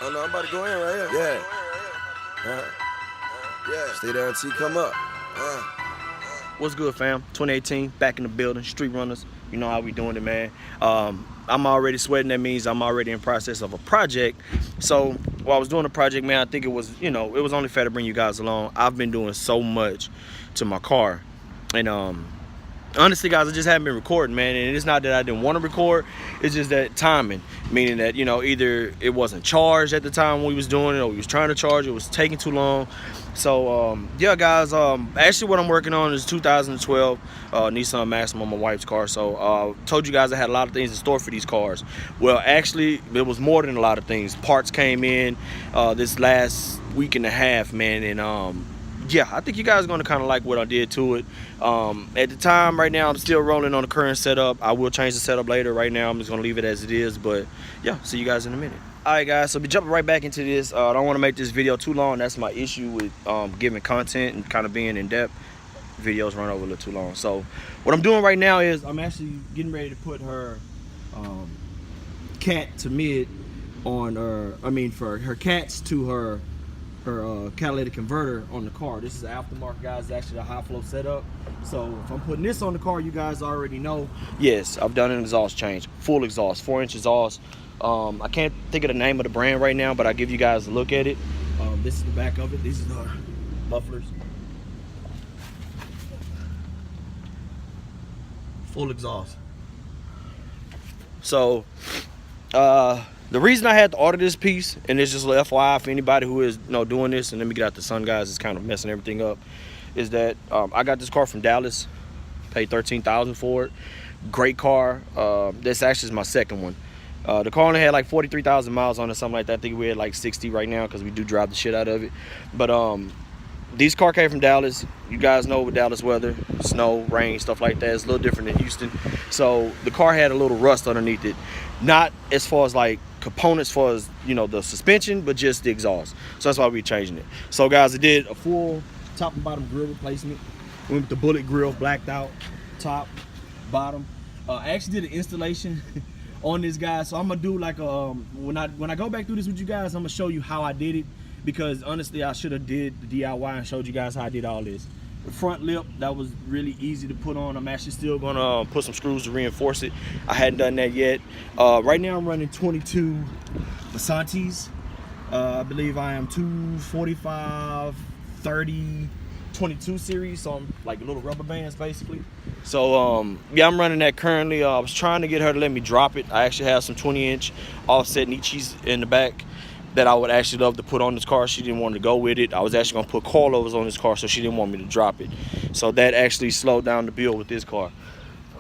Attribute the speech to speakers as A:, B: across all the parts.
A: Oh no, I'm about to go in right here. Yeah. Yeah. Stay there until you come up.
B: What's good, fam? 2018, back in the building, street runners. You know how we doing it, man. I'm already sweating. That means I'm already in process of a project. So while I was doing the project, man, I think it was, it was only fair to bring you guys along. I've been doing so much to my car, and honestly, guys, I just haven't been recording, man. And it's not that I didn't want to record. It's just that timing, meaning that, either it wasn't charged at the time we was doing it, or we was trying to charge it, was taking too long. So, yeah, guys, actually what I'm working on is 2012 Nissan Maxima, my wife's car. So, told you guys I had a lot of things in store for these cars. Well, actually, it was more than a lot of things. Parts came in this last week and a half, man, and yeah, I think you guys are going to kind of like what I did to it. At the time, right now, I'm still rolling on the current setup. I will change the setup later. Right now, I'm just going to leave it as it is. But, yeah, see you guys in a minute. All right, guys, so we're jumping right back into this. I don't want to make this video too long. That's my issue with giving content and kind of being in-depth. Videos run over a little too long. So what I'm doing right now is I'm actually getting ready to put her cat to mid on her, for her cats to her catalytic converter on the car. This is an aftermarket, guys. It's actually a high flow setup. So if I'm putting this on the car, you guys already know, yes, I've done an exhaust change, full exhaust, 4-inch exhaust. I can't think of the name of the brand right now, but I'll give you guys a look at it. This is the back of it. These are the mufflers. Full exhaust. So the reason I had to order this piece, and it's just a FYI for anybody who is doing this, and let me get out the sun, guys, it's kind of messing everything up, is that I got this car from Dallas, paid $13,000 for it. Great car. This actually is my second one. The car only had like 43,000 miles on it, something like that. I think we had like 60 right now because we do drive the shit out of it. But these car came from Dallas. You guys know with Dallas weather, snow, rain, stuff like that, it's a little different than Houston. So the car had a little rust underneath it. Not as far as like components, for as the suspension, but just the exhaust. So that's why we're changing it. So guys, I did a full top and bottom grill replacement. Went with the bullet grill, blacked out top, bottom. I actually did an installation on this guy, so I'm gonna do like a when I go back through this with you guys, I'm gonna show you how I did it, because honestly I should have did the DIY and showed you guys how I did all this. The front lip, that was really easy to put on. I'm actually still gonna put some screws to reinforce it. I hadn't done that yet. Right now I'm running 22 Basantes. I believe I am 245 30 22 series, so I'm like little rubber bands basically. So yeah, I'm running that currently. I was trying to get her to let me drop it. I actually have some 20-inch offset Nichis in the back that I would actually love to put on this car. She didn't want to go with it. I was actually gonna put coilovers on this car, so she didn't want me to drop it. So that actually slowed down the build with this car.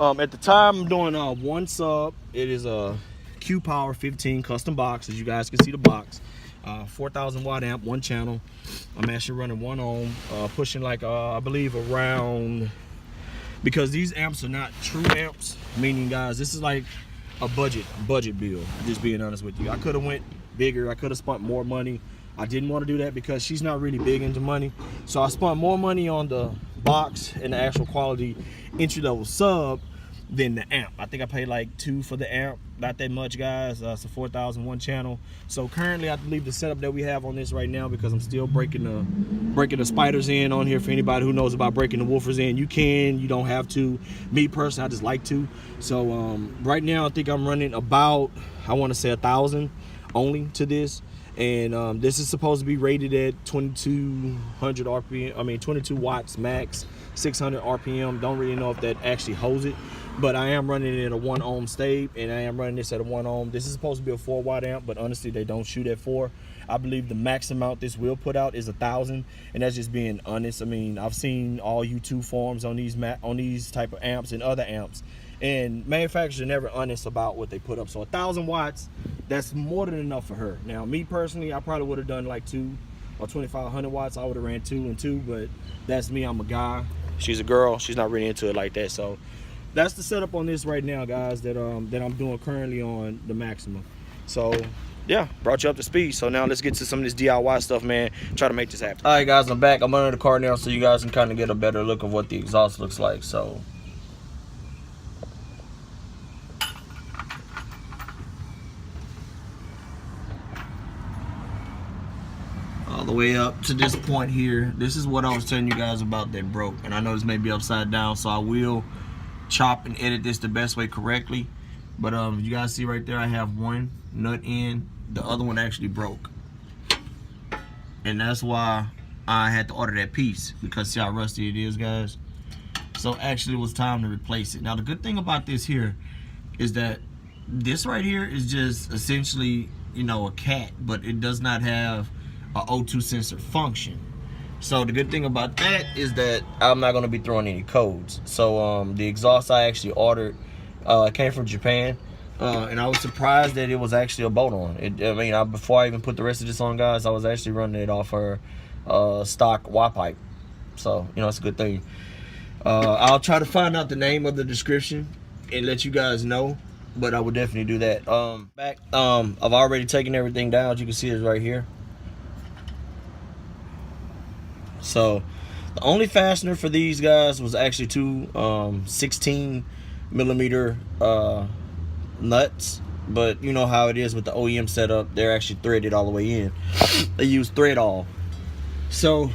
B: At the time, I'm doing one sub. It is a Q Power 15 custom box, as you guys can see the box. 4,000 watt amp, one channel. I'm actually running 1 ohm, pushing like I believe around, because these amps are not true amps, meaning guys, this is like a budget build, just being honest with you. I could have went bigger, I could have spent more money. I didn't want to do that because she's not really big into money, so I spent more money on the box and the actual quality entry level sub than the amp. I think I paid like $2 for the amp, not that much, guys. It's a 4,001 channel. So currently I believe the setup that we have on this right now, because I'm still breaking the spiders in on here. For anybody who knows about breaking the woofers in, you can, you don't have to. Me personally, I just like to. So right now I think I'm running about, I want to say 1,000 only to this. And this is supposed to be rated at 2200 RPM, 22 watts max, 600 RPM. Don't really know if that actually holds it, but I am running it at a 1 ohm state, and I am running this at a 1 ohm. This is supposed to be a 4 watt amp, but honestly they don't shoot at 4. I believe the max amount this will put out is 1,000, and that's just being honest. I mean, I've seen all YouTube forums on these type of amps and other amps, and manufacturers are never honest about what they put up. So 1,000 watts, that's more than enough for her. Now me personally, I probably would have done like 2 or 2,500 watts. I would have ran 2 and 2, but that's me. I'm a guy, she's a girl, she's not really into it like that. So that's the setup on this right now, guys, that I'm doing currently on the Maxima. So yeah, brought you up to speed. So now let's get to some of this DIY stuff, man. Try to make this happen. All right, guys, I'm back. I'm under the car now, so you guys can kind of get a better look of what the exhaust looks like. So all the way up to this point here. This is what I was telling you guys about that broke, and I know this may be upside down, so I will chop and edit this the best way correctly. But you guys see right there, I have one nut in, the other one actually broke, and that's why I had to order that piece, because see how rusty it is, guys. So actually it was time to replace it. Now the good thing about this here is that this right here is just essentially, you know, a cat, but it does not have a O2 sensor function. So the good thing about that is that I'm not going to be throwing any codes. So the exhaust I actually ordered came from Japan, and I was surprised that it was actually a bolt on. I mean, before I even put the rest of this on, guys, I was actually running it off her stock Y pipe. So you know, it's a good thing. I'll try to find out the name of the description and let you guys know, but I would definitely do that. I've already taken everything down. As you can see, it's right here. So the only fastener for these guys was actually two 16 millimeter nuts, but you know how it is with the OEM setup, they're actually threaded all the way in. They use thread all. So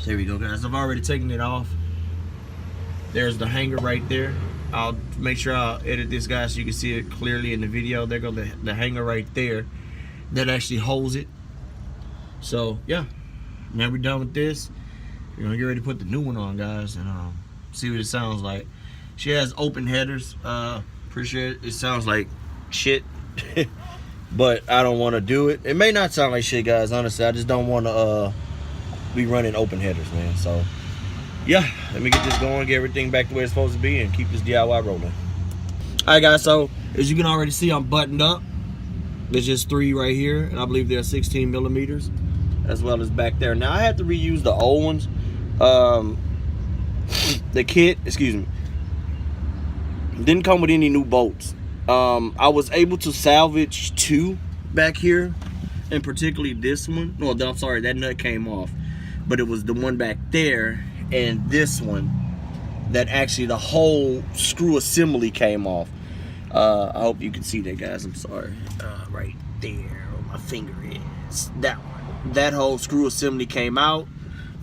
B: there we go, guys. I've already taken it off. There's the hanger right there. I'll make sure I'll edit this, guys, so you can see it clearly in the video. There goes the hanger right there that actually holds it. So yeah, now we're done with this. We're gonna get ready to put the new one on, guys, and see what it sounds like. She has open headers. Pretty sure it sounds like shit, but I don't want to do it. It may not sound like shit, guys. Honestly, I just don't want to be running open headers, man. So yeah, let me get this going, get everything back the way it's supposed to be, and keep this DIY rolling. All right, guys. So as you can already see, I'm buttoned up. There's just 3 right here, and I believe they're 16 millimeters, as well as back there. Now I had to reuse the old ones. The kit, excuse me, didn't come with any new bolts. I was able to salvage 2 back here, and particularly this one. No, I'm sorry, that nut came off, but it was the one back there and this one that actually the whole screw assembly came off. I hope you can see that, guys. I'm sorry. Right there where my finger is, that one. That whole screw assembly came out,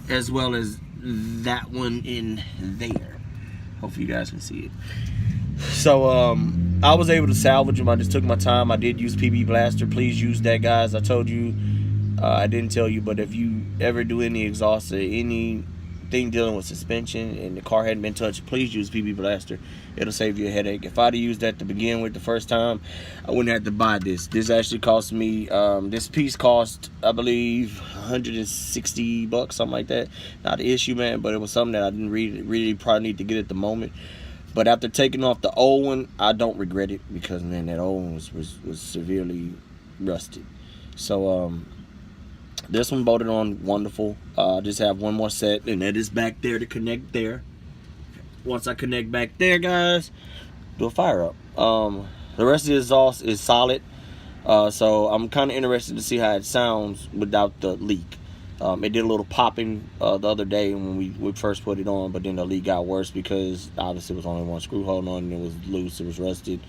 B: as well as that one in there. Hopefully you guys can see it. So I was able to salvage them. I just took my time. I did use PB Blaster. Please use that, guys. I told you, I didn't tell you, but if you ever do any exhaust or anything dealing with suspension and the car hadn't been touched, please use PB Blaster. It'll save you a headache. If I'd have used that to begin with the first time, I wouldn't have to buy this. This actually cost me, this piece cost, I believe, 160 bucks, something like that. Not an issue, man, but it was something that I didn't really probably need to get at the moment. But after taking off the old one, I don't regret it, because, man, that old one was severely rusted. So this one bolted on wonderful. I just have one more set, and that is back there to connect there. Once I connect back there, guys, do a fire up. The rest of the exhaust is solid, so I'm kind of interested to see how it sounds without the leak. It did a little popping the other day when we first put it on, but then the leak got worse because obviously it was only one screw holding on, and it was loose, it was rusted.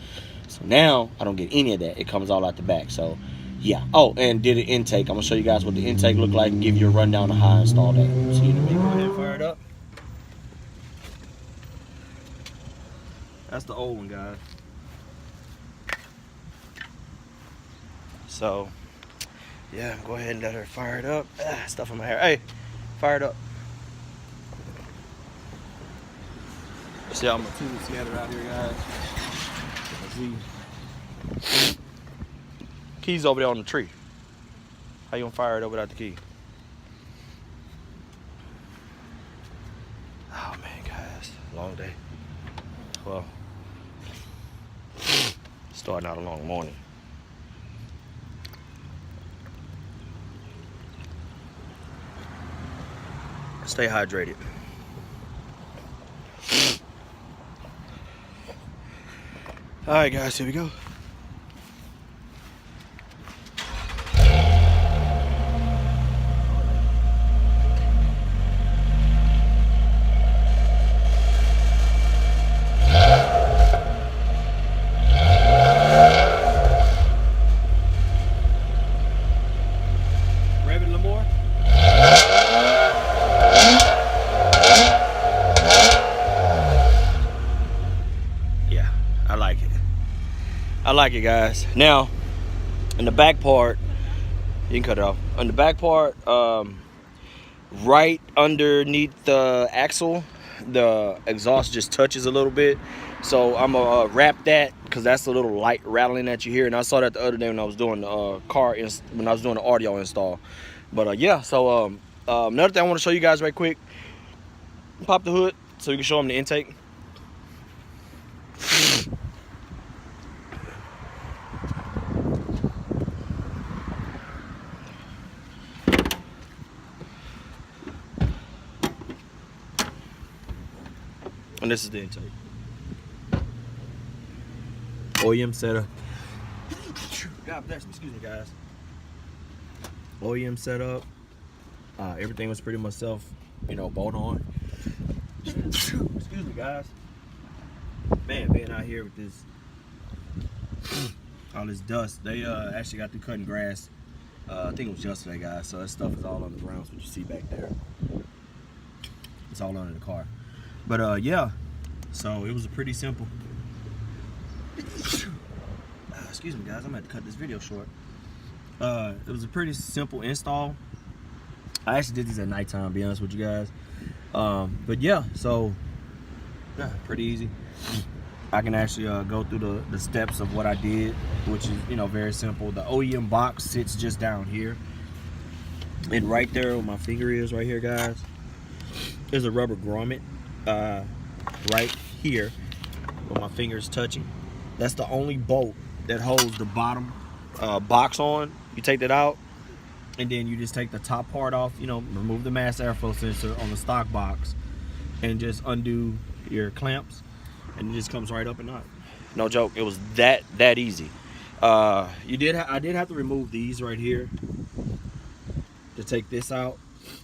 B: So now I don't get any of that. It comes all out the back. So yeah. Oh, and did an intake. I'm gonna show you guys what the intake looked like and give you a rundown of how I installed that. See you in a minute. Go ahead and fire it up. That's the old one, guys. So yeah, go ahead and let her fire it up. Stuff in my hair. Hey, fire it up. See all my tools scattered out here, guys. See. Key's over there on the tree. How you gonna fire it up without the key? Oh man, guys, long day. Well, starting out a long morning. Stay hydrated. All right, guys, here we go. Rev it a little more. like it, guys. Now, in the back part, you can cut it off. On the back part, right underneath the axle, the exhaust just touches a little bit. So I'm gonna wrap that because that's a little light rattling that you hear. And I saw that the other day when I was doing the when I was doing the audio install. But yeah, so another thing I want to show you guys right quick. Pop the hood so you can show them the intake. And this is the intake. OEM setup. God bless me, excuse me, guys. OEM setup. Everything was pretty much self, bolt on. Excuse me, guys. Man, being out here with this, all this dust. They actually got through cutting grass. I think it was yesterday, guys. So that stuff is all on the ground. What you see back there, it's all under the car. But yeah, so it was a pretty simple. Excuse me, guys. I'm gonna have to cut this video short. It was a pretty simple install. I actually did these at nighttime, to be honest with you guys. But yeah, so pretty easy. I can actually go through the steps of what I did, which is very simple. The OEM box sits just down here, and right there where my finger is, right here, guys, there's a rubber grommet right here where my finger is touching. That's the only bolt that holds the bottom box on. You take that out, and then you just take the top part off, remove the mass airflow sensor on the stock box, and just undo your clamps, and it just comes right up and out. No joke, it was that easy. I did have to remove these right here to take this out,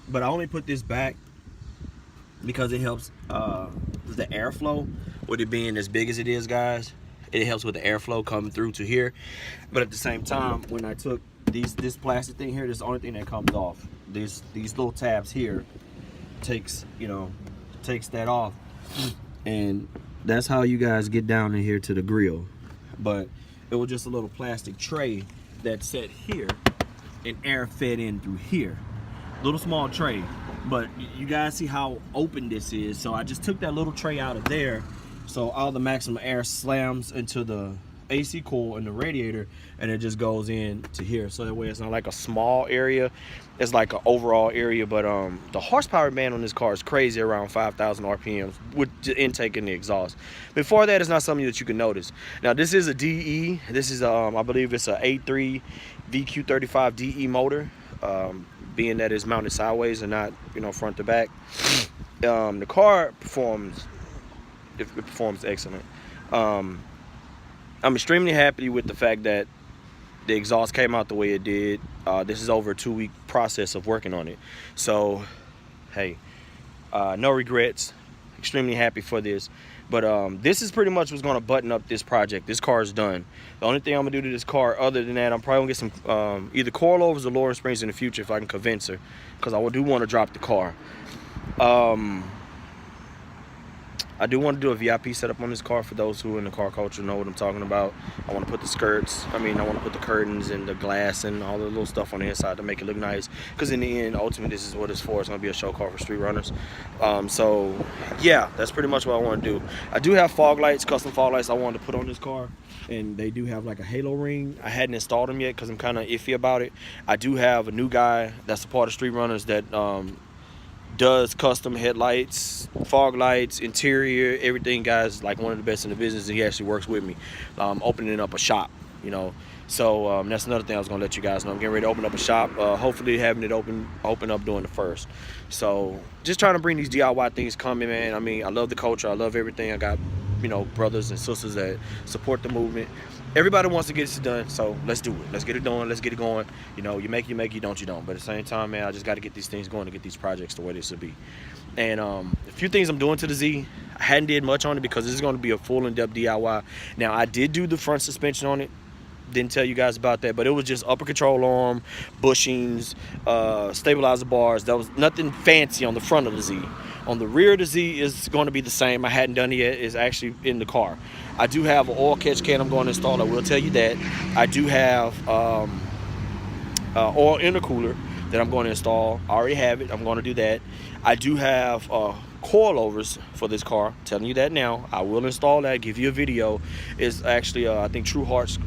B: but I only put this back because it helps the airflow with it being as big as it is, guys. It helps with the airflow coming through to here. But at the same time, when I took this plastic thing here, this is the only thing that comes off. These little tabs here takes that off, and that's how you guys get down in here to the grill. But it was just a little plastic tray that sat here, and air fed in through here. Little small tray, but you guys see how open this is. So I just took that little tray out of there, so all the maximum air slams into the AC coil and the radiator, and it just goes in to here. So that way it's not like a small area, it's like an overall area. But the horsepower band on this car is crazy, around 5,000 RPMs with the intake and the exhaust. Before that, it's not something that you can notice. Now this is a DE. This is I believe it's a A3 VQ35 DE motor, being that it's mounted sideways and not front to back. The car performs excellent. I'm extremely happy with the fact that the exhaust came out the way it did. This is over a 2-week process of working on it. So, hey, no regrets. Extremely happy for this. But this is pretty much what's going to button up this project. This car is done. The only thing I'm going to do to this car, other than that, I'm probably going to get some either coilovers or lowering springs in the future if I can convince her, because I do want to drop the car. I do want to do a VIP setup on this car. For those who in the car culture know what I'm talking about. I want to put the skirts, I want to put the curtains and the glass and all the little stuff on the inside to make it look nice. Because in the end, ultimately, this is what it's for. It's going to be a show car for street runners. So, yeah, that's pretty much what I want to do. I do have fog lights, custom fog lights I wanted to put on this car. And they do have like a halo ring. I hadn't installed them yet because I'm kind of iffy about it. I do have a new guy that's a part of Street Runners that does custom headlights, fog lights, interior, everything, guys. Like one of the best in the business, and he actually works with me, opening up a shop, So that's another thing I was gonna let you guys know. I'm getting ready to open up a shop. Hopefully having it open up during the 1st. So just trying to bring these DIY things coming, man. I love the culture. I love everything. I got, brothers and sisters that support the movement. Everybody wants to get this done, so let's do it. Let's get it done. Let's get it going. You make, you don't, you don't. But at the same time, man, I just got to get these things going to get these projects the way they should be. And a few things I'm doing to the Z. I hadn't did much on it because this is going to be a full in-depth DIY. Now, I did do the front suspension on it. Didn't tell you guys about that, but it was just upper control arm, bushings, stabilizer bars. There was nothing fancy on the front of the Z. On the rear of the Z is going to be the same. I hadn't done it yet. It's actually in the car. I do have an oil catch can I'm going to install. I will tell you that. I do have oil intercooler that I'm going to install. I already have it. I'm going to do that. I do have coilovers for this car. I'm telling you that now. I will install that, give you a video. It's actually I think True Hearts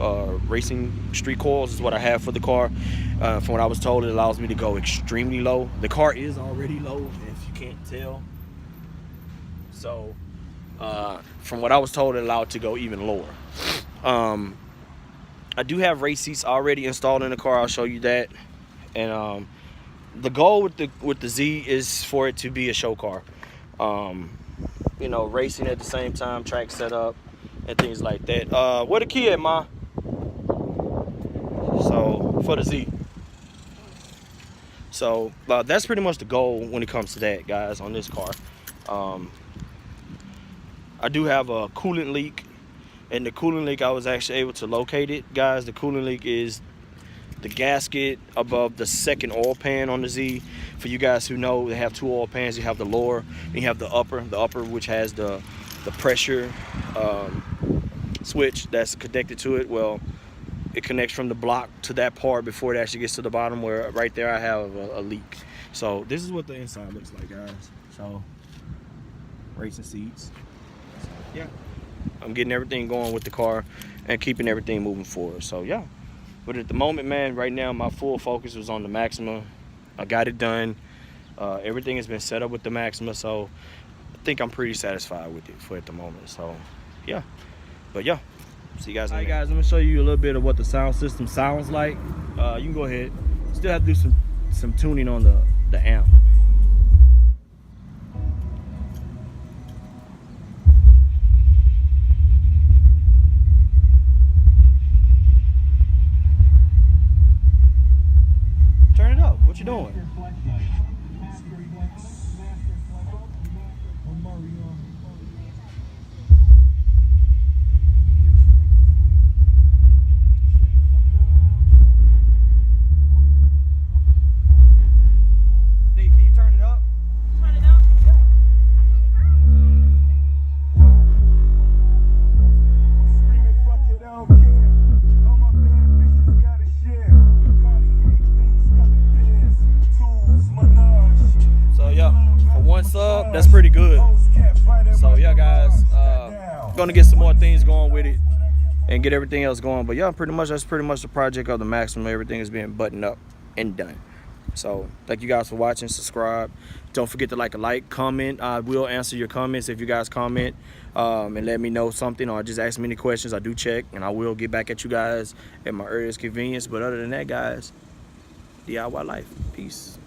B: racing street coils is what I have for the car. From what I was told, it allows me to go extremely low. The car is already low, if you can't tell. So from what I was told, it allowed to go even lower. I do have race seats already installed in the car. I'll show you that. And the goal with the Z is for it to be a show car. You know, racing at the same time, track setup, and things like that. Where the key at, Ma? So for the Z. So that's pretty much the goal when it comes to that, guys, on this car. I do have a coolant leak, and the coolant leak, I was actually able to locate it, guys. The coolant leak is the gasket above the second oil pan on the Z. For you guys who know, they have two oil pans. You have the lower and you have the upper which has the pressure switch that's connected to it. Well, it connects from the block to that part before it actually gets to the bottom, where right there I have a leak. So this is what the inside looks like, guys. So racing seats. So, yeah, I'm getting everything going with the car and keeping everything moving forward. So yeah. But at the moment, man, right now my full focus was on the Maxima. I got it done. Everything has been set up with the Maxima, so I think I'm pretty satisfied with it for at the moment. So yeah. But yeah, see you guys. All right, guys, I'm gonna show you a little bit of what the sound system sounds like. You can go ahead. Still have to do some tuning on the amp. Turn it up. What you doing? D, can you turn it up?
C: Turn it up?
B: Yeah. So yeah, for one sub, that's pretty good. So yeah, guys, gonna get some more things going with it and get everything else going. But yeah, that's pretty much the project of the Maxima. Everything is being buttoned up and done. So thank you guys for watching. Subscribe. Don't forget to like, comment. I will answer your comments if you guys comment and let me know something, or just ask me any questions. I do check, and I will get back at you guys at my earliest convenience. But other than that, guys, DIY life. Peace.